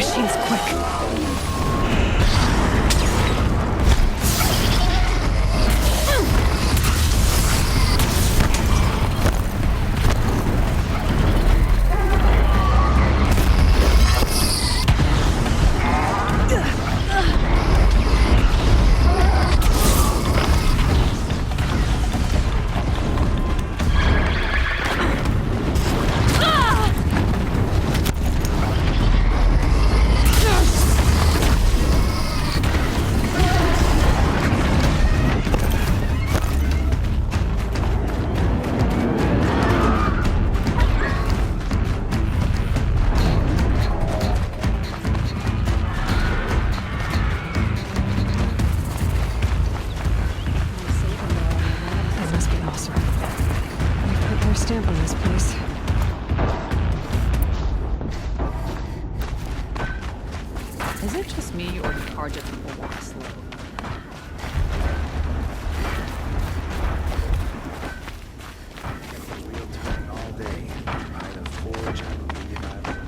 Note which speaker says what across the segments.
Speaker 1: machines quick. That must be awesome. They put their stamp on this place.
Speaker 2: Is it just me, or do Carja people walk slow?
Speaker 3: Wheel turning all day. Ride a forge, I believe I will.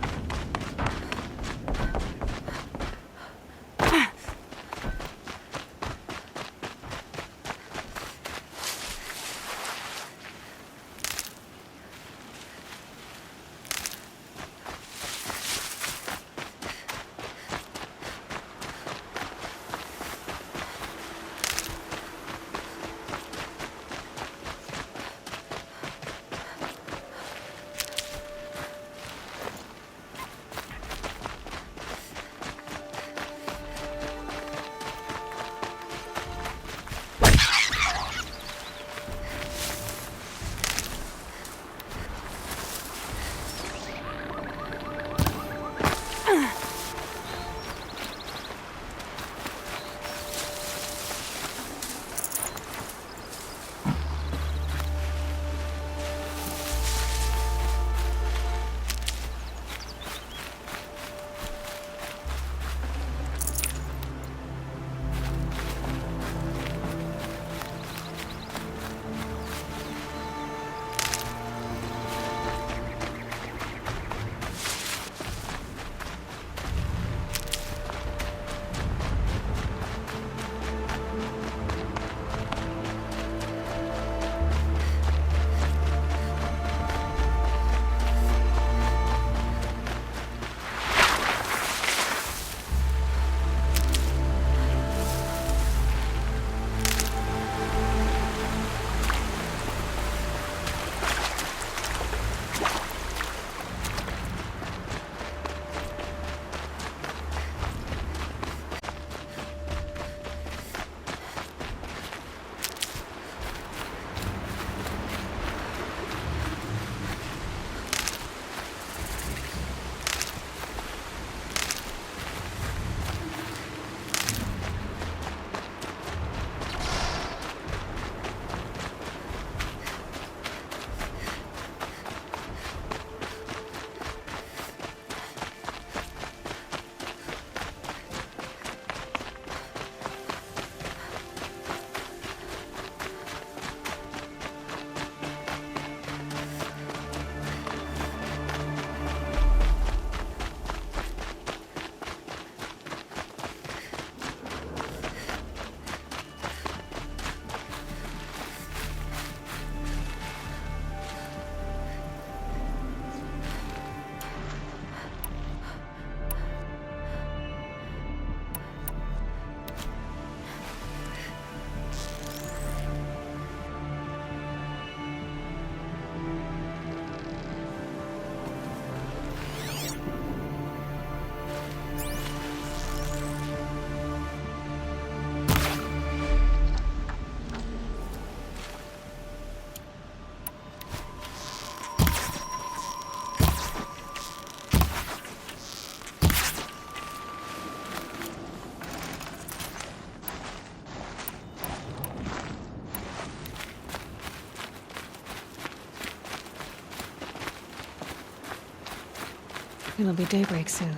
Speaker 1: It'll be daybreak soon.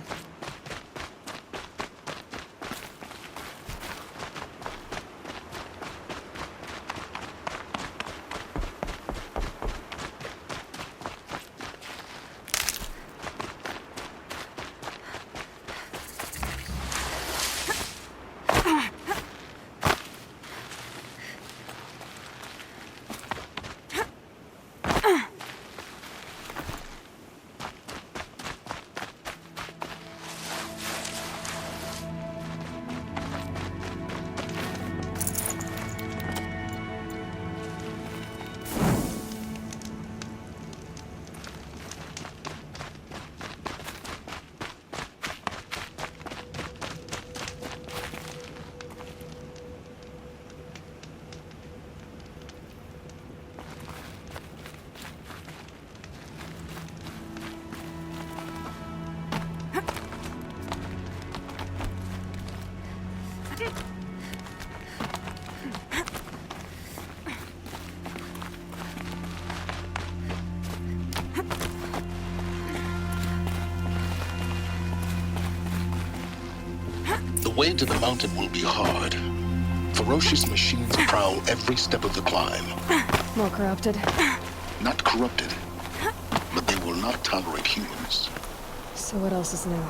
Speaker 4: The way to the mountain will be hard. Ferocious machines prowl every step of the climb.
Speaker 1: More corrupted.
Speaker 4: Not corrupted, but they will not tolerate humans.
Speaker 1: So what else is new?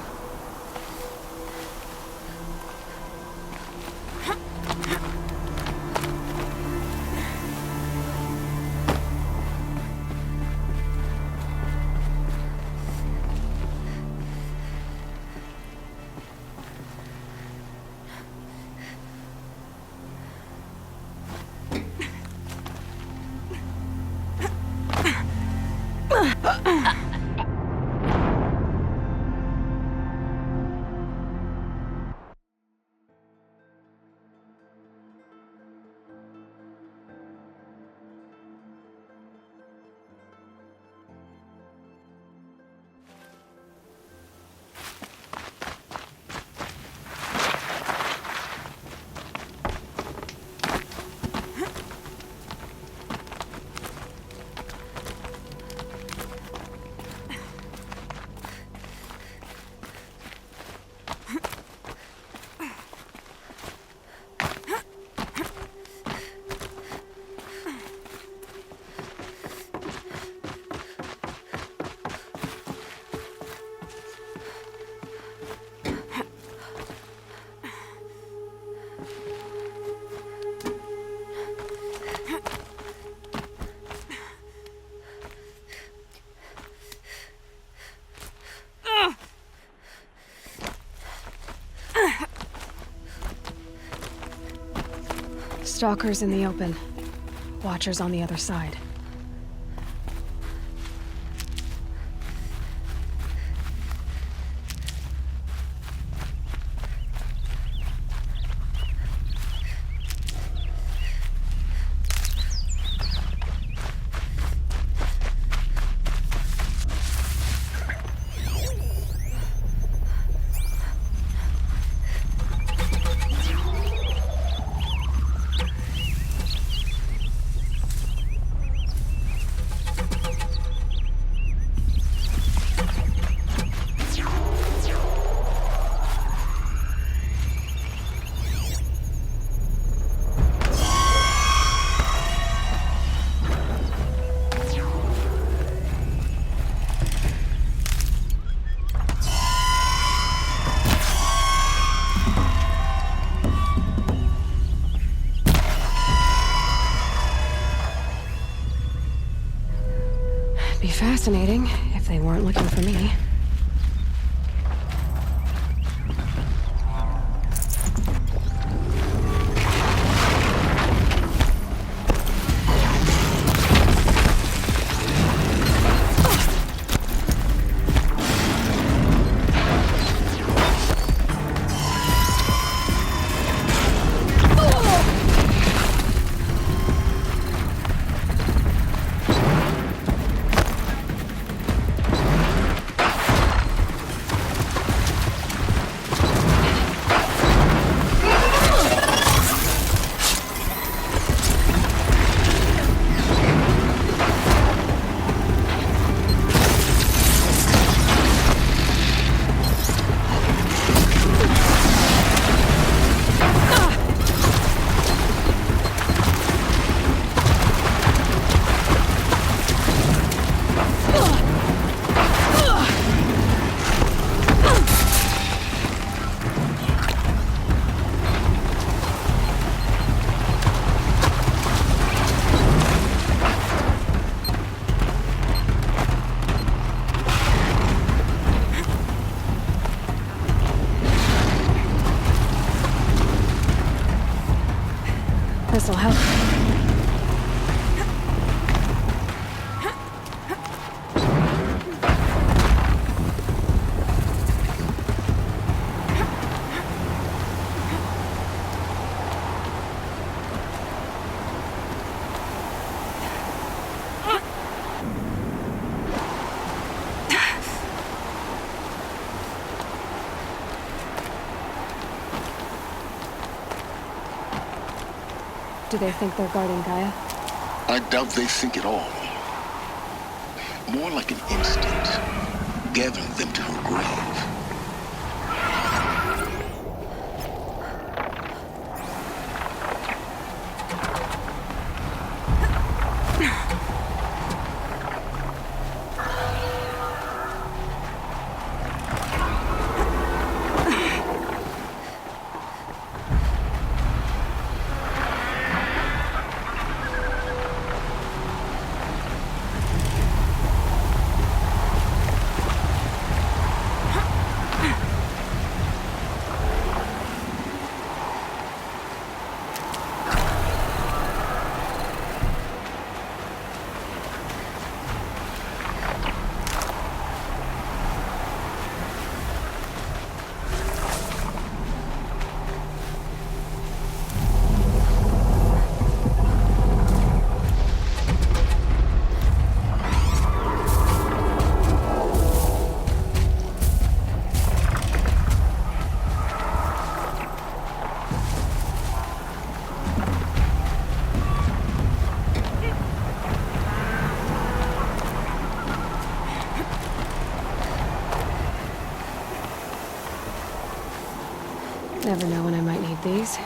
Speaker 1: Stalkers in the open. Watchers on the other side. Be fascinating if they weren't looking for me. This'll help. Do they think they're guarding Gaia?
Speaker 4: I doubt they think at all. More like an instinct, gathering them to her grave.
Speaker 1: Never know when I might need these.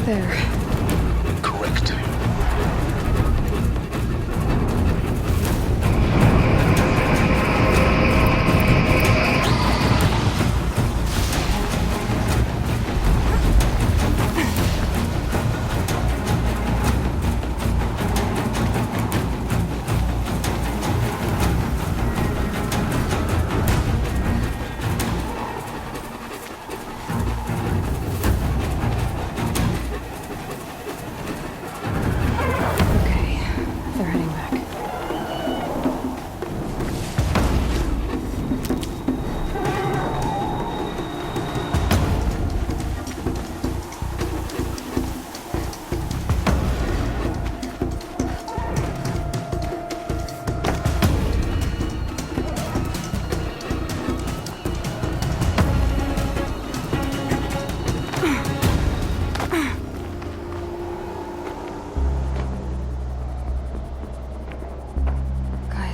Speaker 1: There.
Speaker 4: Correct.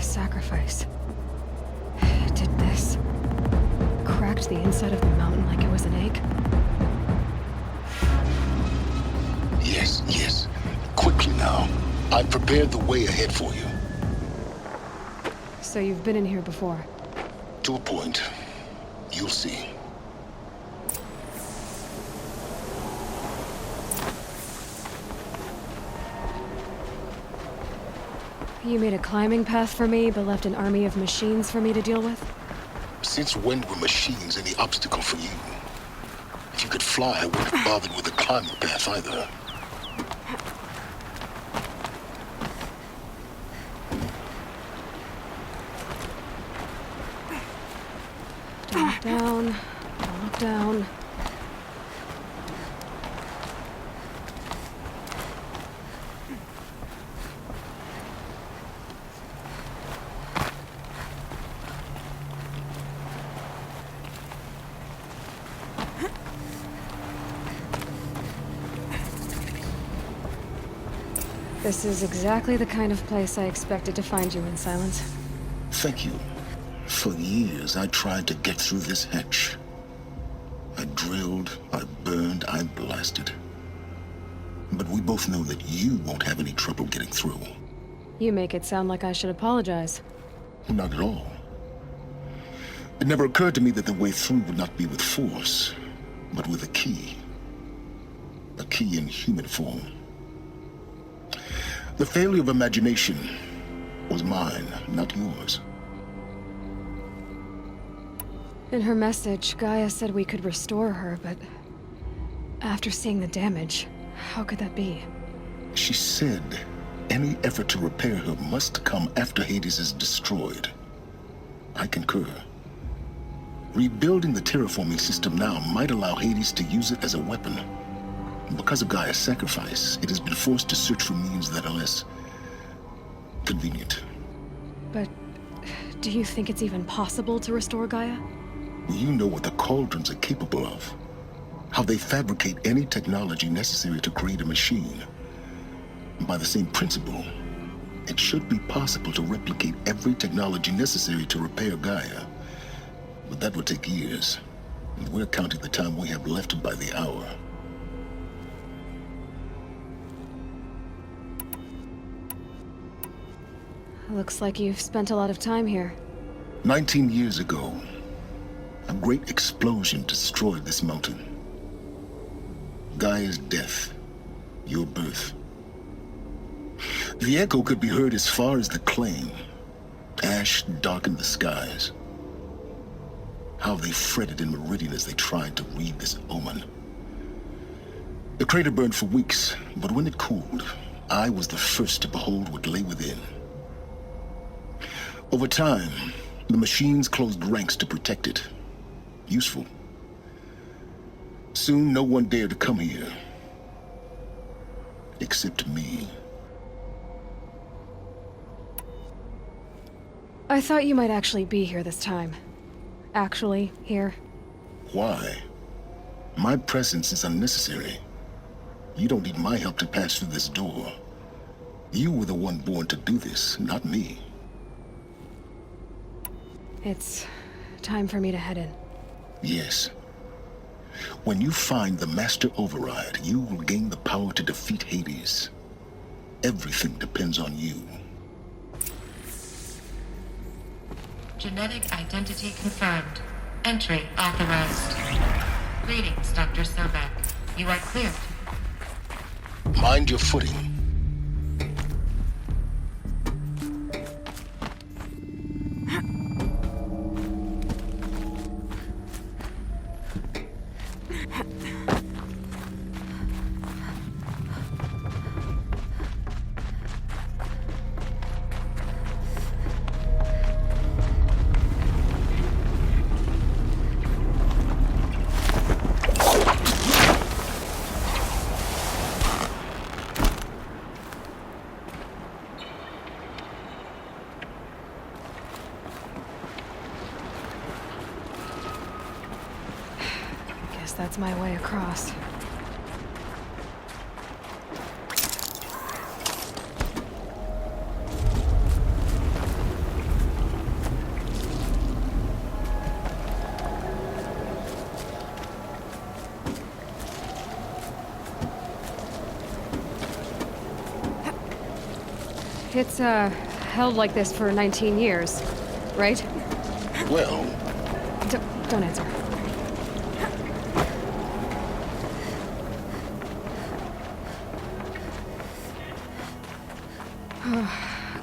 Speaker 1: Sacrifice. It did this. Cracked the inside of the mountain like it was an egg.
Speaker 4: Yes, yes. Quickly now. I've prepared the way ahead for you.
Speaker 1: So you've been in here before?
Speaker 4: To a point. You'll see.
Speaker 1: You made a climbing path for me, but left an army of machines for me to deal with?
Speaker 4: Since when were machines any obstacle for you? If you could fly, I wouldn't have bothered with a climbing path either.
Speaker 1: Don't look down. Don't look down. This is exactly the kind of place I expected to find you in, Silence.
Speaker 4: Thank you. For years, I tried to get through this hatch. I drilled, I burned, I blasted. But we both know that you won't have any trouble getting through.
Speaker 1: You make it sound like I should apologize.
Speaker 4: Not at all. It never occurred to me that the way through would not be with force, but with a key. A key in human form. The failure of imagination was mine, not yours.
Speaker 1: In her message, Gaia said we could restore her, but after seeing the damage, how could that be?
Speaker 4: She said any effort to repair her must come after Hades is destroyed. I concur. Rebuilding the terraforming system now might allow Hades to use it as a weapon. Because of Gaia's sacrifice, it has been forced to search for means that are less convenient.
Speaker 1: But do you think it's even possible to restore Gaia?
Speaker 4: You know what the Cauldrons are capable of. How they fabricate any technology necessary to create a machine. By the same principle, it should be possible to replicate every technology necessary to repair Gaia. But that would take years. And we're counting the time we have left by the hour.
Speaker 1: Looks like you've spent a lot of time here.
Speaker 4: 19 years ago, a great explosion destroyed this mountain. Gaia's death, your birth. The echo could be heard as far as the Claim. Ash darkened the skies. How they fretted in Meridian as they tried to read this omen. The crater burned for weeks, but when it cooled, I was the first to behold what lay within. Over time, the machines closed ranks to protect it. Useful. Soon, no one dared to come here. Except me.
Speaker 1: I thought you might actually be here this time. Actually, here.
Speaker 4: Why? My presence is unnecessary. You don't need my help to pass through this door. You were the one born to do this, not me.
Speaker 1: It's time for me to head in.
Speaker 4: Yes. When you find the Master Override, you will gain the power to defeat Hades. Everything depends on you.
Speaker 5: Genetic identity confirmed. Entry authorized. Greetings, Dr. Sobek. You are cleared.
Speaker 4: Mind your footing.
Speaker 1: That's my way across. It's, held like this for 19 years, right?
Speaker 4: Well,
Speaker 1: Don't answer.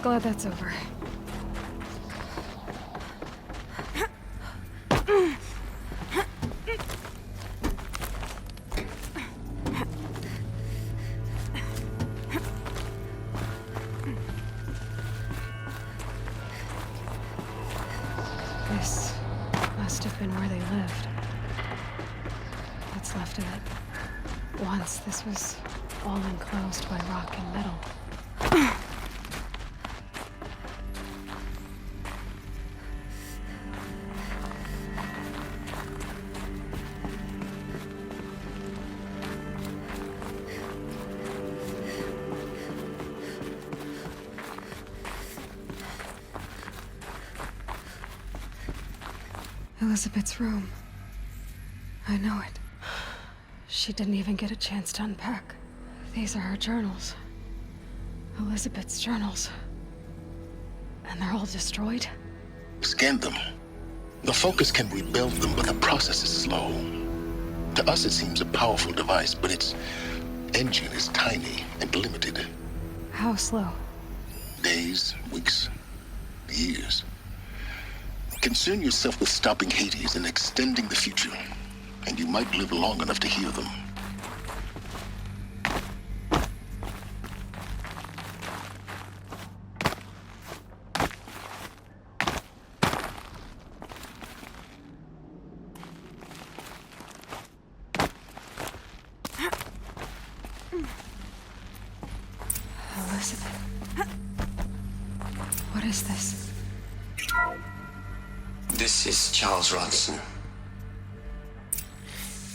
Speaker 1: Glad that's over. This must have been where they lived. What's left of it. Once, this was all enclosed by rock and metal. Elizabeth's room. I know it. She didn't even get a chance to unpack. These are her journals. Elizabeth's journals. And they're all destroyed?
Speaker 4: Scan them. The Focus can rebuild them, but the process is slow. To us, it seems a powerful device, but its engine is tiny and limited.
Speaker 1: How slow?
Speaker 4: Days, weeks, years. Concern yourself with stopping Hades and extending the future, and you might live long enough to hear them.
Speaker 1: Elizabeth. What is this?
Speaker 6: This is Charles Ronson.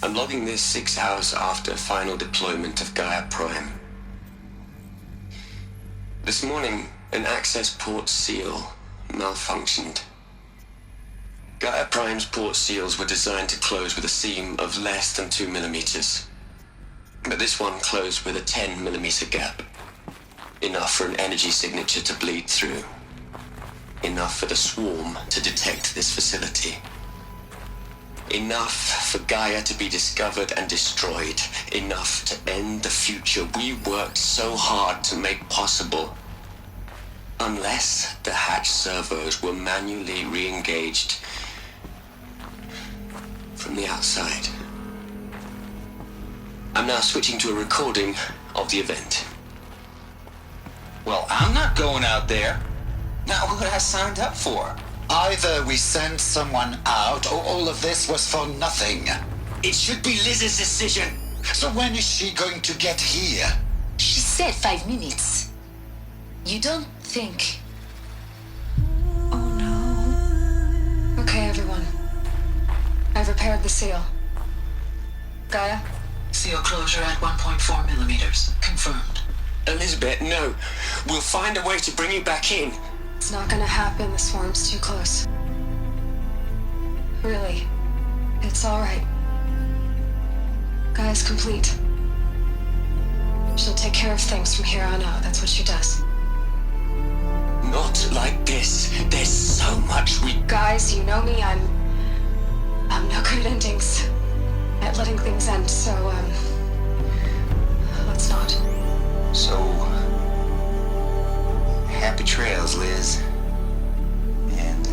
Speaker 6: I'm logging this 6 hours after final deployment of Gaia Prime. This morning, an access port seal malfunctioned. Gaia Prime's port seals were designed to close with a seam of less than 2 millimeters. But this one closed with a 10 millimeter gap. Enough for an energy signature to bleed through. Enough for the swarm to detect this facility. Enough for Gaia to be discovered and destroyed. Enough to end the future we worked so hard to make possible. Unless the hatch servos were manually re-engaged from the outside. I'm now switching to a recording of the event.
Speaker 7: Well, I'm not going out there. Not what I signed up for.
Speaker 8: Either we send someone out, or all of this was for nothing.
Speaker 6: It should be Liz's decision.
Speaker 8: So when is she going to get here?
Speaker 9: She said 5 minutes. You don't think...
Speaker 1: Oh no. Okay, everyone. I've repaired the seal. Gaia?
Speaker 9: Seal closure at 1.4 millimeters. Confirmed.
Speaker 6: Elizabeth, no. We'll find a way to bring you back in.
Speaker 1: It's not gonna happen. The swarm's too close. Really. It's alright. Gaia's complete. She'll take care of things from here on out. That's what she does.
Speaker 6: Not like this. There's so much we...
Speaker 1: Guys, you know me. I'm no good at endings. At letting things end, so, let's not.
Speaker 7: So, happy trails, Liz. And,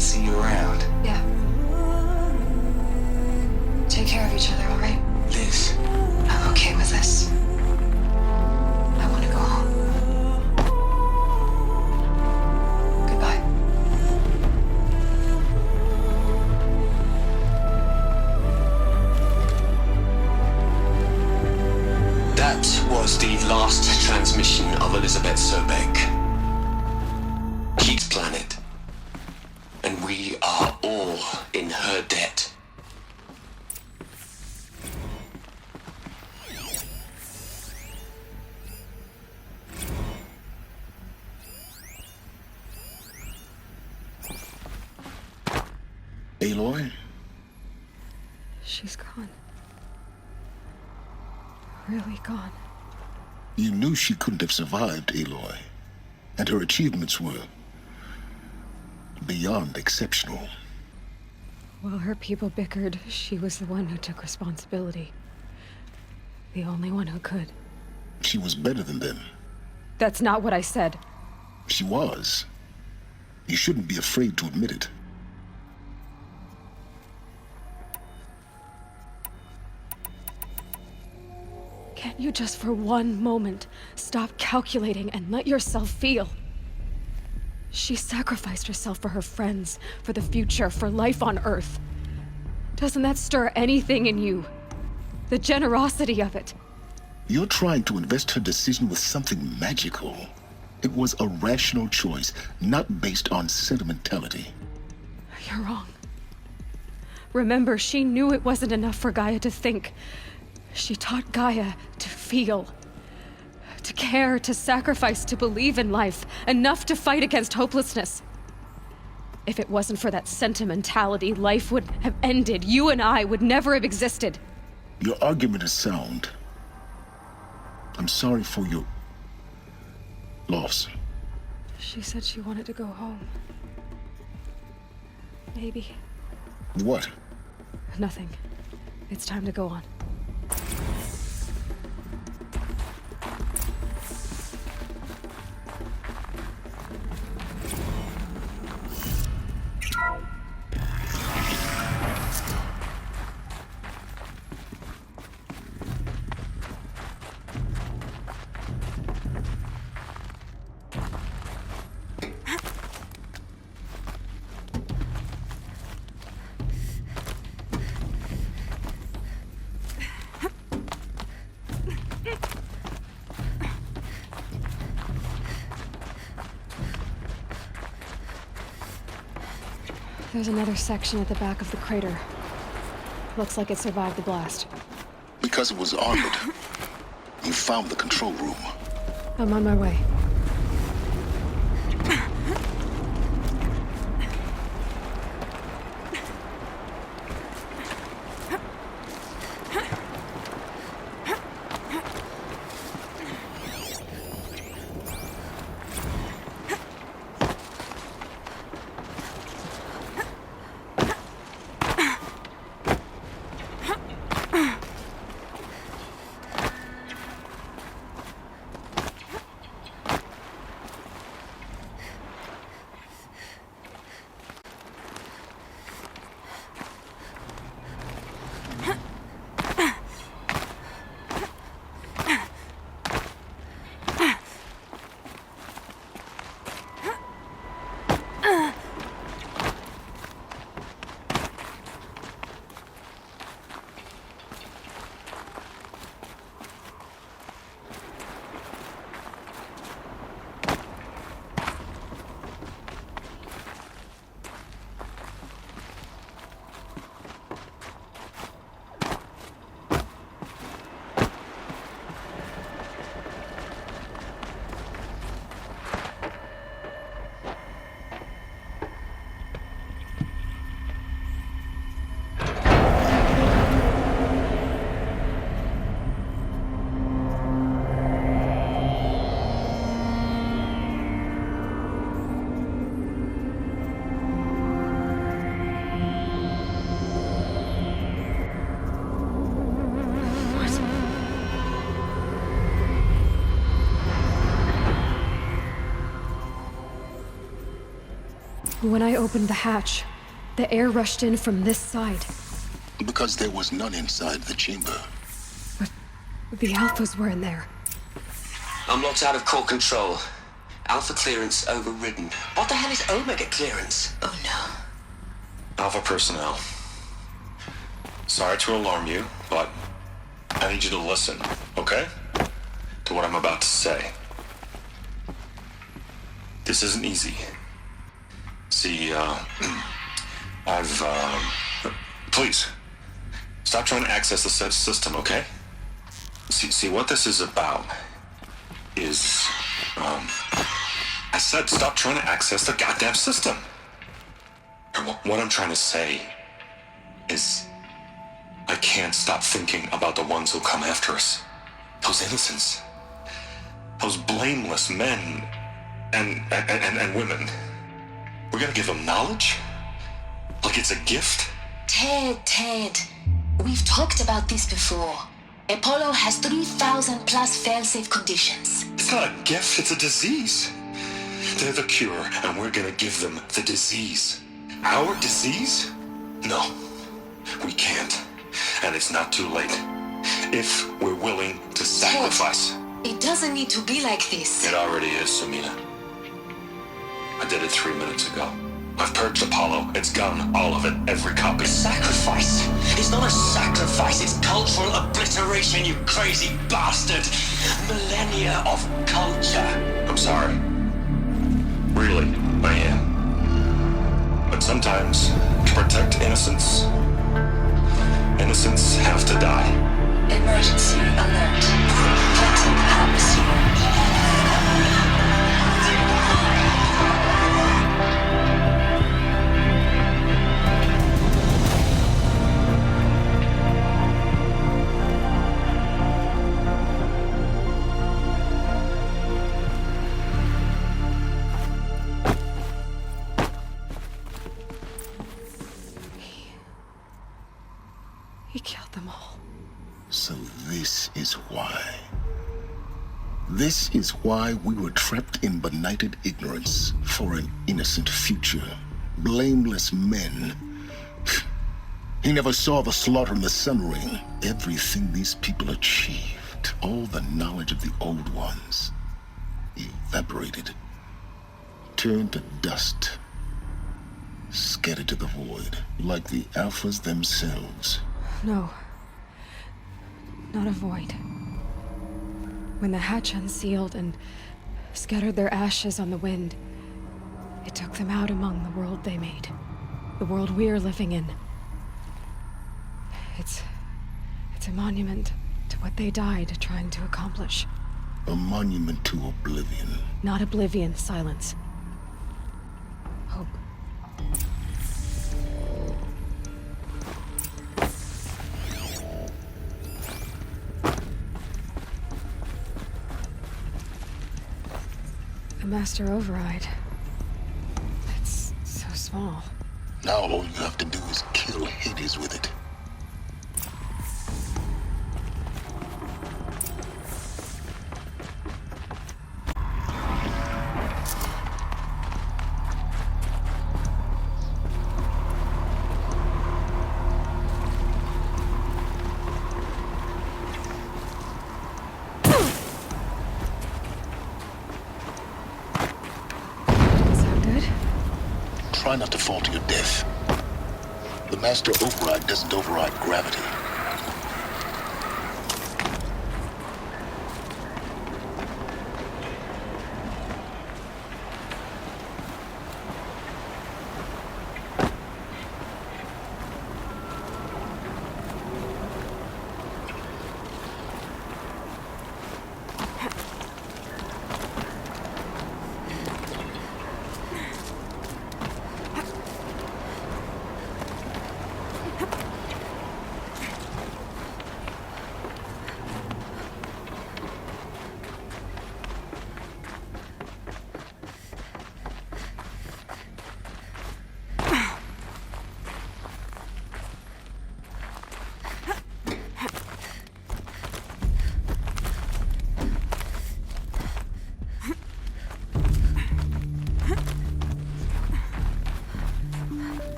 Speaker 7: see you around.
Speaker 1: Yeah. Take care of each other, alright?
Speaker 6: Liz.
Speaker 1: I'm okay with this. I want to go home. Goodbye.
Speaker 6: That was the last transmission of Elizabeth Sobek. Keith's planet. And we are all in her debt.
Speaker 4: Aloy?
Speaker 1: She's gone. Really gone.
Speaker 4: You knew she couldn't have survived, Aloy. And her achievements were beyond exceptional.
Speaker 1: While her people bickered, she was the one who took responsibility. The only one who could.
Speaker 4: She was better than them.
Speaker 1: That's not what I said.
Speaker 4: She was. You shouldn't be afraid to admit it.
Speaker 1: Can't you just for one moment stop calculating and let yourself feel? She sacrificed herself for her friends, for the future, for life on Earth. Doesn't that stir anything in you? The generosity of it.
Speaker 4: You're trying to invest her decision with something magical. It was a rational choice, not based on sentimentality.
Speaker 1: You're wrong. Remember, she knew it wasn't enough for Gaia to think. She taught Gaia to feel. To care, to sacrifice, to believe in life. Enough to fight against hopelessness. If it wasn't for that sentimentality, life would have ended. You and I would never have existed.
Speaker 4: Your argument is sound. I'm sorry for your loss.
Speaker 1: She said she wanted to go home. Maybe.
Speaker 4: What?
Speaker 1: Nothing. It's time to go on. There's another section at the back of the crater. Looks like it survived the blast.
Speaker 4: Because it was armored. You found the control room.
Speaker 1: I'm on my way. When I opened the hatch, the air rushed in from this side.
Speaker 4: Because there was none inside the chamber.
Speaker 1: But the Alphas were in there.
Speaker 6: I'm locked out of core control. Alpha clearance overridden. What the hell is Omega clearance?
Speaker 9: Oh no.
Speaker 10: Alpha personnel. Sorry to alarm you, but I need you to listen, okay? To what I'm about to say. This isn't easy. See, please, stop trying to access the system, okay? See, what this is about is, I said stop trying to access the goddamn system. And what I'm trying to say is, I can't stop thinking about the ones who come after us. Those innocents. Those blameless men and women. We're gonna give them knowledge? Like it's a gift?
Speaker 9: Ted. We've talked about this before. Apollo has 3,000 plus fail-safe conditions.
Speaker 10: It's not a gift, it's a disease. They're the cure, and we're gonna give them the disease. Our disease? No, we can't. And it's not too late. If we're willing to sacrifice.
Speaker 9: Ted, it doesn't need to be like this.
Speaker 10: It already is, Samina. I did it 3 minutes ago. I've purged Apollo. It's gone. All of it. Every copy.
Speaker 6: Sacrifice? It's not a sacrifice. It's cultural obliteration, you crazy bastard. Millennia of culture.
Speaker 10: I'm sorry. Really, I am. But sometimes, to protect innocence, innocents have to die.
Speaker 9: Emergency alert. Phantom atmosphere.
Speaker 4: This is why we were trapped in benighted ignorance for an innocent future. Blameless men. He never saw the slaughter in the Sun Ring. Everything these people achieved, all the knowledge of the old ones, evaporated, turned to dust, scattered to the void, like the Alphas themselves.
Speaker 1: No. Not a void. When the hatch unsealed and scattered their ashes on the wind, it took them out among the world they made. The world we're living in. It's a monument to what they died trying to accomplish.
Speaker 4: A monument to oblivion.
Speaker 1: Not oblivion, Silence. Hope. A master override. It's so small.
Speaker 4: Now all you have to do is kill Hades with it. Try not to fall to your death. The Master Override doesn't override gravity.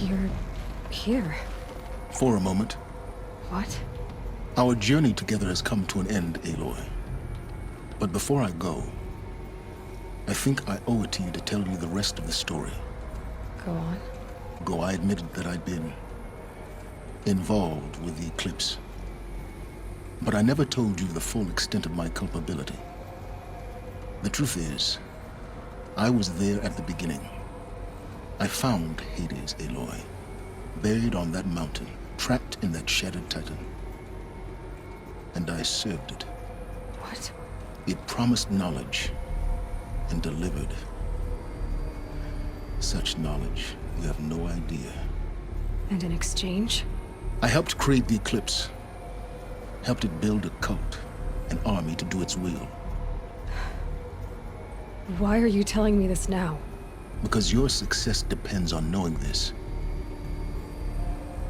Speaker 1: You're here.
Speaker 4: For a moment.
Speaker 1: What?
Speaker 4: Our journey together has come to an end, Aloy. But before I go, I think I owe it to you to tell you the rest of the story.
Speaker 1: Go on.
Speaker 4: I admitted that I'd been involved with the Eclipse. But I never told you the full extent of my culpability. The truth is, I was there at the beginning. I found Hades, Aloy, buried on that mountain, trapped in that shattered titan. And I served it.
Speaker 1: What?
Speaker 4: It promised knowledge and delivered. Such knowledge, you have no idea.
Speaker 1: And in exchange?
Speaker 4: I helped create the Eclipse. Helped it build a cult, an army to do its will.
Speaker 1: Why are you telling me this now?
Speaker 4: Because your success depends on knowing this.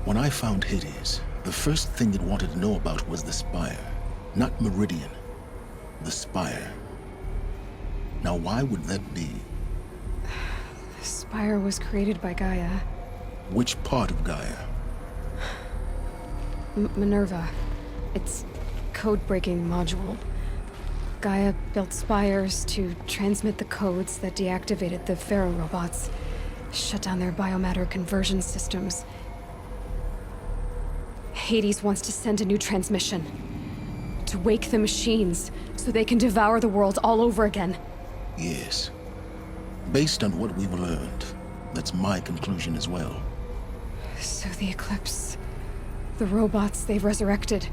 Speaker 4: When I found Hades, the first thing it wanted to know about was the Spire. Not Meridian. The Spire. Now why would that be?
Speaker 1: The Spire was created by Gaia.
Speaker 4: Which part of Gaia?
Speaker 1: Minerva. Its code-breaking module. Gaia built spires to transmit the codes that deactivated the Pharaoh robots, shut down their biomatter conversion systems. Hades wants to send a new transmission. To wake the machines, so they can devour the world all over again.
Speaker 4: Yes. Based on what we've learned, that's my conclusion as well.
Speaker 1: So the Eclipse, the robots they've resurrected,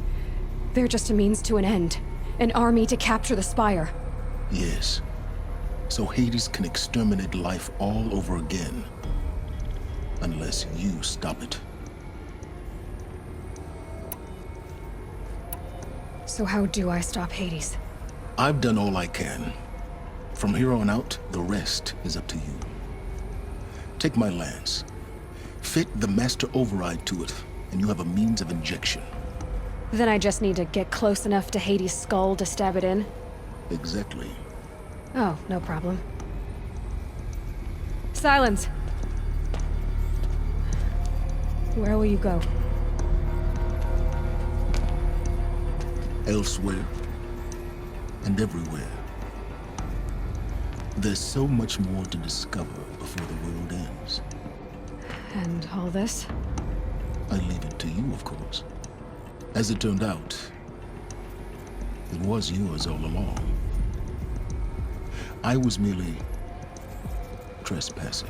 Speaker 1: they're just a means to an end. An army to capture the Spire.
Speaker 4: Yes. So Hades can exterminate life all over again. Unless you stop it.
Speaker 1: So how do I stop Hades?
Speaker 4: I've done all I can. From here on out, the rest is up to you. Take my lance. Fit the Master Override to it, and you have a means of injection.
Speaker 1: Then I just need to get close enough to Hades' skull to stab it in?
Speaker 4: Exactly.
Speaker 1: Oh, no problem. Silence! Where will you go?
Speaker 4: Elsewhere and everywhere. There's so much more to discover before the world ends.
Speaker 1: And all this?
Speaker 4: I leave it to you, of course. As it turned out, it was yours all along. I was merely trespassing.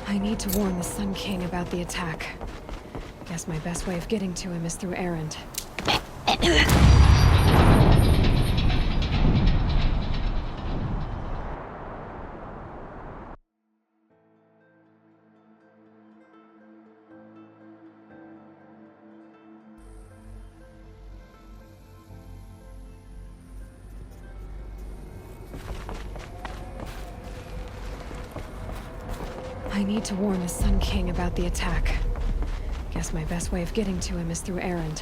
Speaker 1: I need to warn the Sun King about the attack. Guess my best way of getting to him is through Erend. I need to warn the Sun King about the attack. Guess my best way of getting to him is through Erend.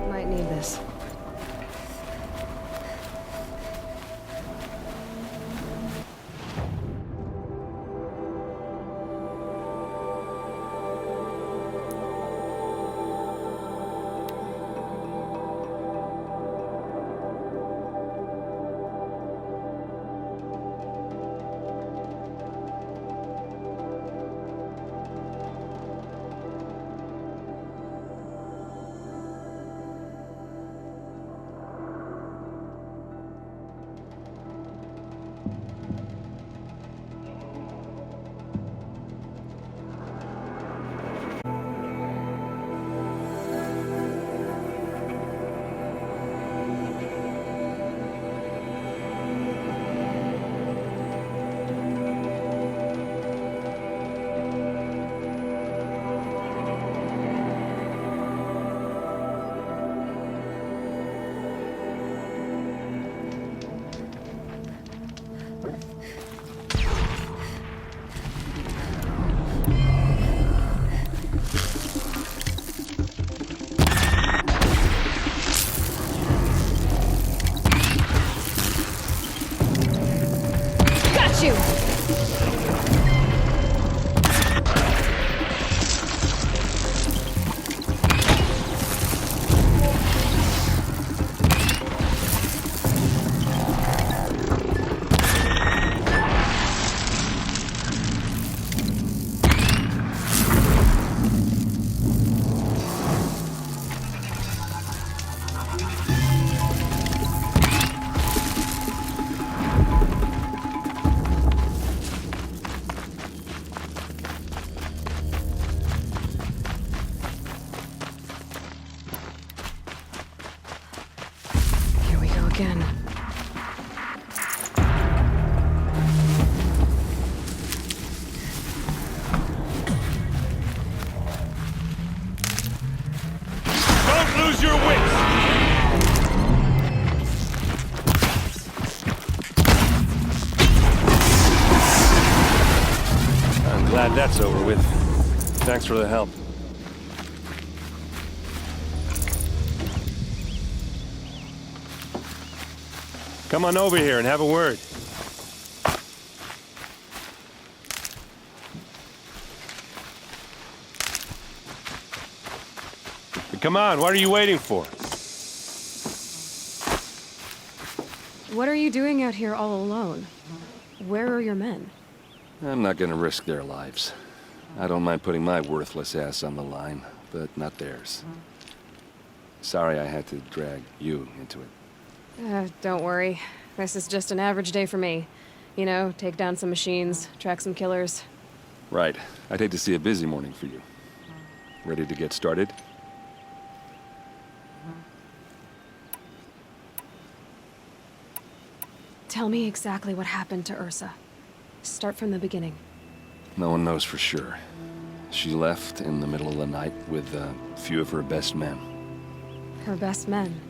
Speaker 1: Might need this. again.
Speaker 11: Don't lose your wits! I'm glad that's over with. Thanks for the help. Come on over here and have a word. Come on, what are you waiting for?
Speaker 1: What are you doing out here all alone? Where are your men?
Speaker 11: I'm not gonna risk their lives. I don't mind putting my worthless ass on the line, but not theirs. Sorry I had to drag you into it.
Speaker 1: Don't worry. This is just an average day for me. You know, take down some machines, track some killers.
Speaker 11: Right. I'd hate to see a busy morning for you. Ready to get started?
Speaker 1: Tell me exactly what happened to Ursa. Start from the beginning.
Speaker 11: No one knows for sure. She left in the middle of the night with a few of her best men.
Speaker 1: Her best men.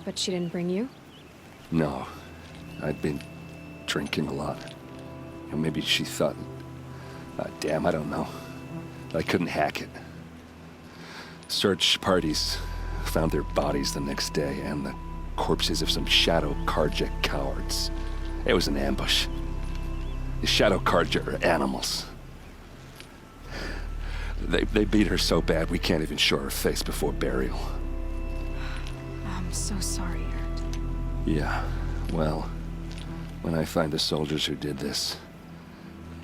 Speaker 1: But she didn't bring you?
Speaker 11: No. I'd been drinking a lot. And maybe she thought... damn, I don't know. I couldn't hack it. Search parties found their bodies the next day, and the corpses of some Shadow Carja cowards. It was an ambush. The Shadow Carja are animals. They beat her so bad we can't even show her face before burial.
Speaker 1: I'm so sorry, Ert.
Speaker 11: Yeah, well, when I find the soldiers who did this,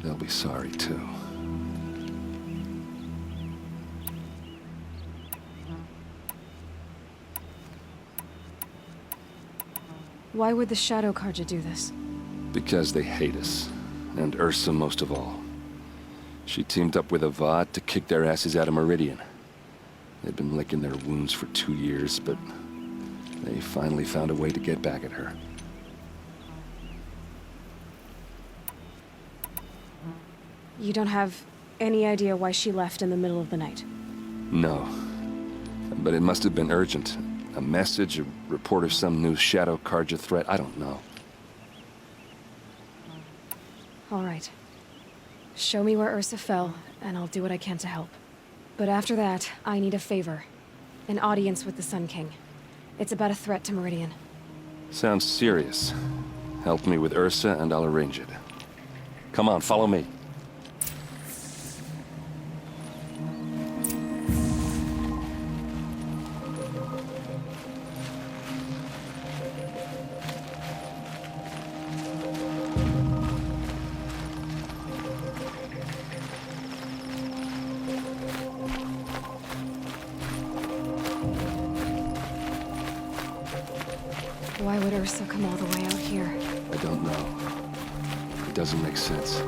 Speaker 11: they'll be sorry too.
Speaker 1: Why would the Shadow Carja do this?
Speaker 11: Because they hate us, and Ursa most of all. She teamed up with Avad to kick their asses out of Meridian. They'd been licking their wounds for 2 years, but they finally found a way to get back at her.
Speaker 1: You don't have any idea why she left in the middle of the night?
Speaker 11: No. But it must have been urgent. A message, a report of some new Shadow Carja threat, I don't know.
Speaker 1: All right. Show me where Ursa fell, and I'll do what I can to help. But after that, I need a favor. An audience with the Sun King. It's about a threat to Meridian.
Speaker 11: Sounds serious. Help me with Ursa, and I'll arrange it. Come on, follow me.
Speaker 1: Why would Ursa come all the way out here?
Speaker 11: I don't know. It doesn't make sense.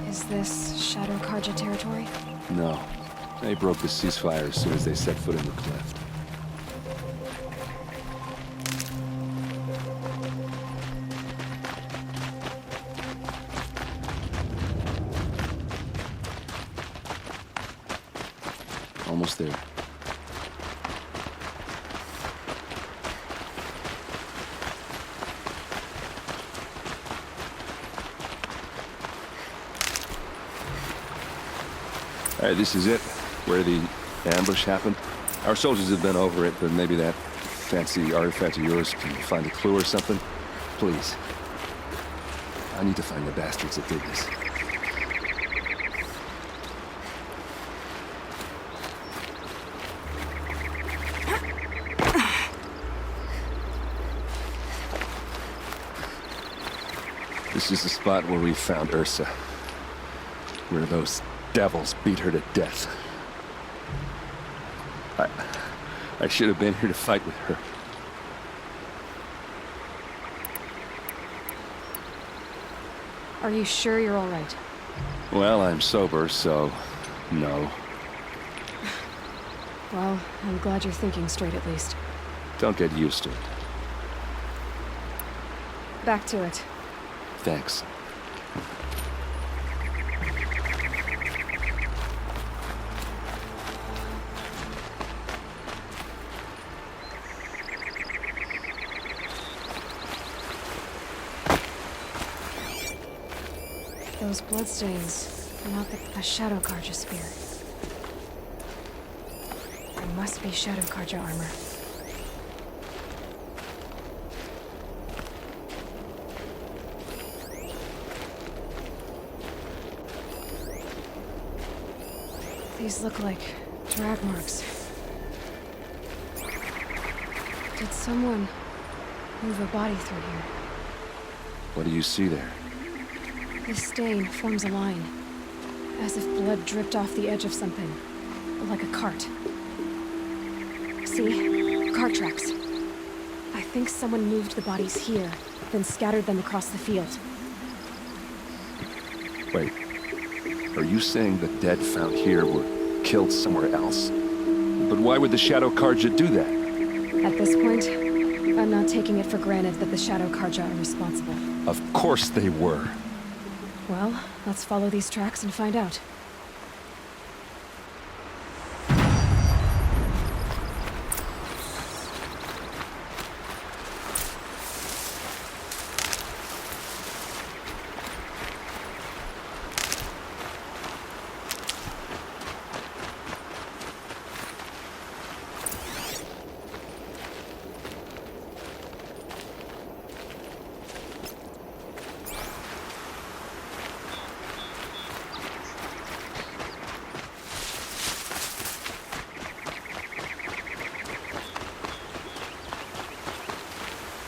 Speaker 1: Is this Shadow Carja territory?
Speaker 11: No. They broke the ceasefire as soon as they set foot in the cleft. Almost there. All right, this is it, where the ambush happened. Our soldiers have been over it, but maybe that fancy artifact of yours can find a clue or something. Please. I need to find the bastards that did this. This is the spot where we found Ursa. Where those devils beat her to death. I should have been here to fight with her.
Speaker 1: Are you sure you're all right?
Speaker 11: Well, I'm sober, so no.
Speaker 1: Well, I'm glad you're thinking straight at least.
Speaker 11: Don't get used to it.
Speaker 1: Back to it.
Speaker 11: Thanks.
Speaker 1: Those bloodstains are not a Shadow Karja spear. There must be Shadow Karja armor. These look like drag marks. Did someone move a body through here?
Speaker 11: What do you see there?
Speaker 1: This stain forms a line, as if blood dripped off the edge of something, like a cart. See? Cart tracks. I think someone moved the bodies here, then scattered them across the field.
Speaker 11: Wait. Are you saying the dead found here were killed somewhere else? But why would the Shadow Karja do that?
Speaker 1: At this point, I'm not taking it for granted that the Shadow Karja are responsible.
Speaker 11: Of course they were.
Speaker 1: Well, let's follow these tracks and find out.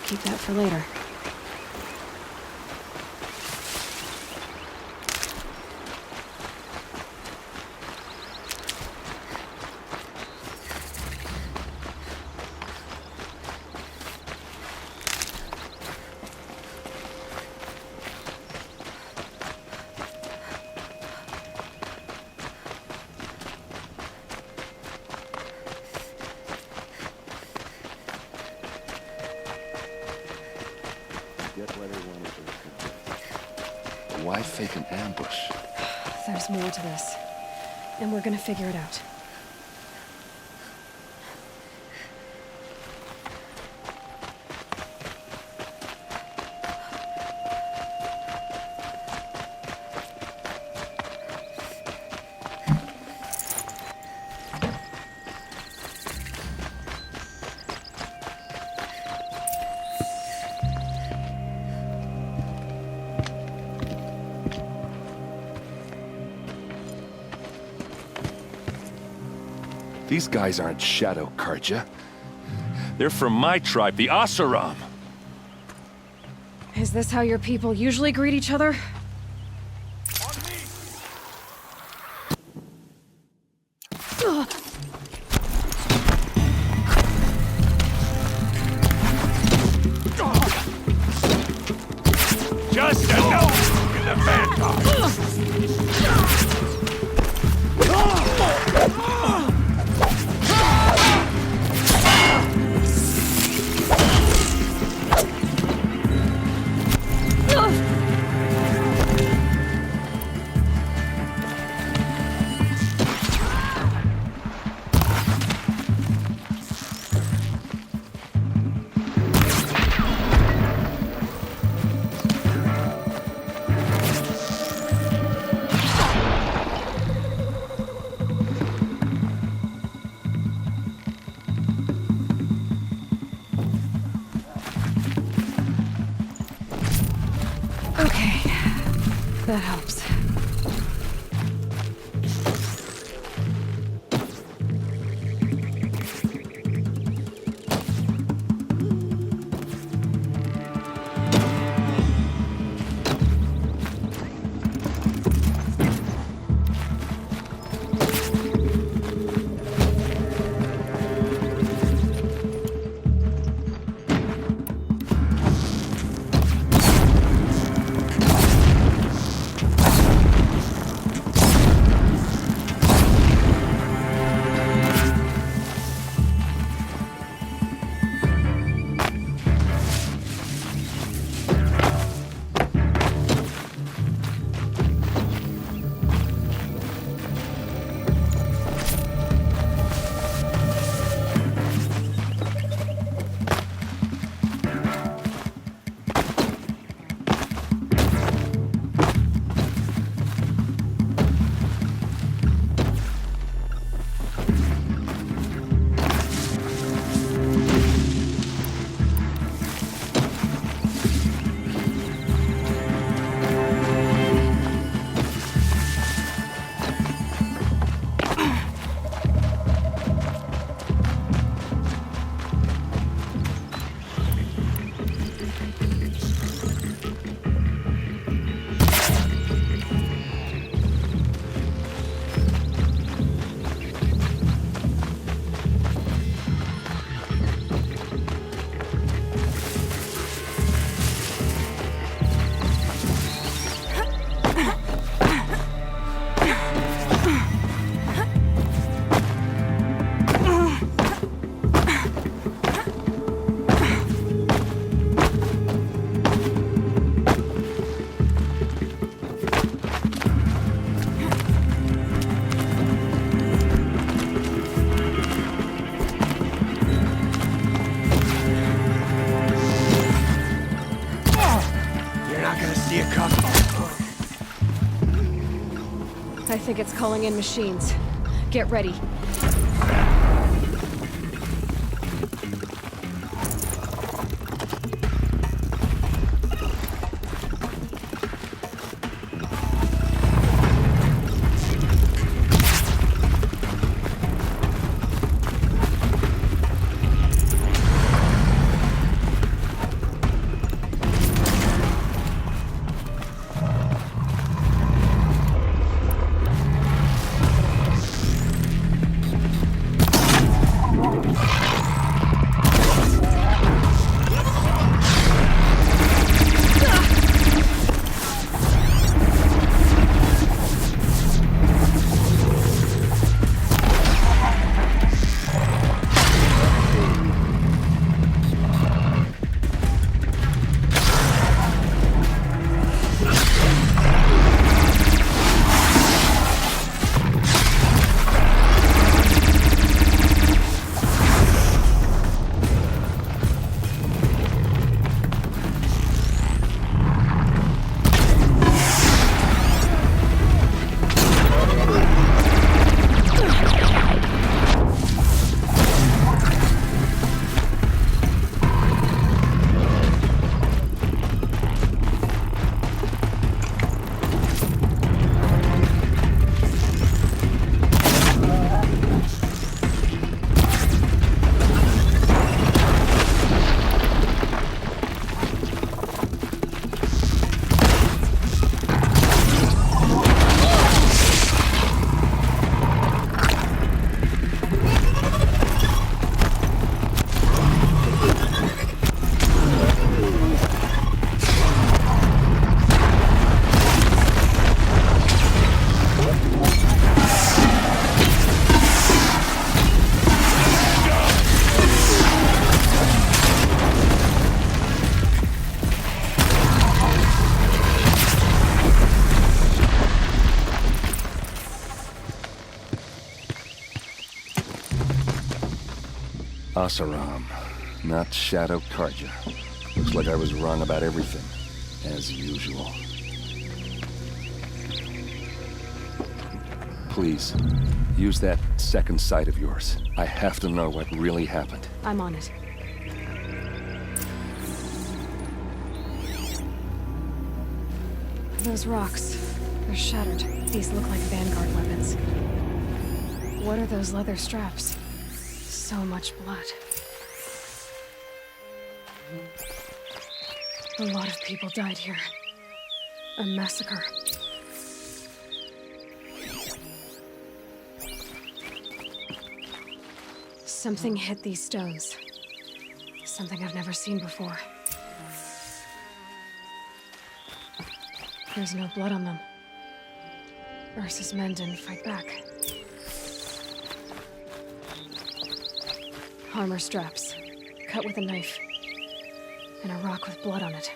Speaker 1: Keep that for later.
Speaker 11: Why fake an ambush?
Speaker 1: There's more to this, and we're gonna figure it out.
Speaker 11: These guys aren't Shadow Karja. They're from my tribe, the Oseram.
Speaker 1: Is this how your people usually greet each other?
Speaker 11: Just enough in the vanguard. That helps.
Speaker 1: I think it's calling in machines. Get ready.
Speaker 11: Oseram, not Shadow Carja. Looks like I was wrong about everything, as usual. Please, use that second sight of yours. I have to know what really happened.
Speaker 1: I'm on it. Those rocks, they're shattered. These look like Vanguard weapons. What are those leather straps? So much blood. A lot of people died here. A massacre. Something hit these stones. Something I've never seen before. There's no blood on them. Ursa's men didn't fight back. Armor straps, cut with a knife, and a rock with blood on it.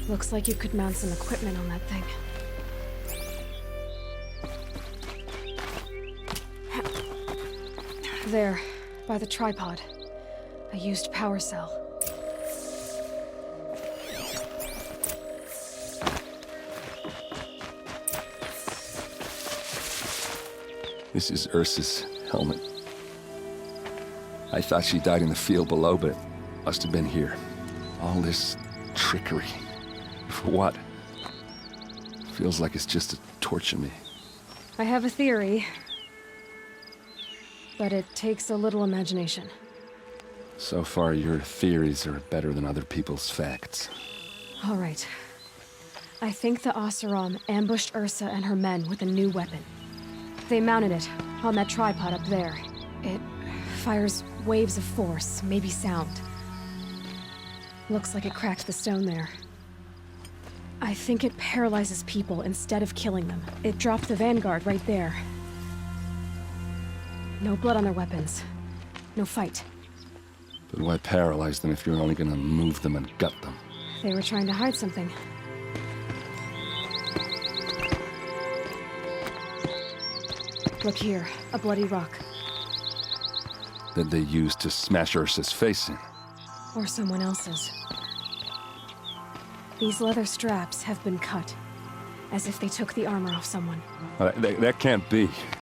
Speaker 1: Looks like you could mount some equipment on that thing. There, by the tripod. A used power cell.
Speaker 11: This is Ursa's helmet. I thought she died in the field below, but must have been here. All this trickery. For what? Feels like it's just to torture me.
Speaker 1: I have a theory, but it takes a little imagination.
Speaker 11: So far, your theories are better than other people's facts.
Speaker 1: All right. I think the Oseram ambushed Ursa and her men with a new weapon. They mounted it, On that tripod up there. It fires waves of force, maybe sound. Looks like it cracked the stone there. I think it paralyzes people instead of killing them. It dropped the Vanguard right there. No blood on their weapons. No fight.
Speaker 11: But why paralyze them if you're only gonna move them and gut them?
Speaker 1: They were trying to hide something. Look here, a bloody rock.
Speaker 11: That they used to smash Ursa's face in.
Speaker 1: Or someone else's. These leather straps have been cut, as if they took the armor off someone.
Speaker 11: That can't be.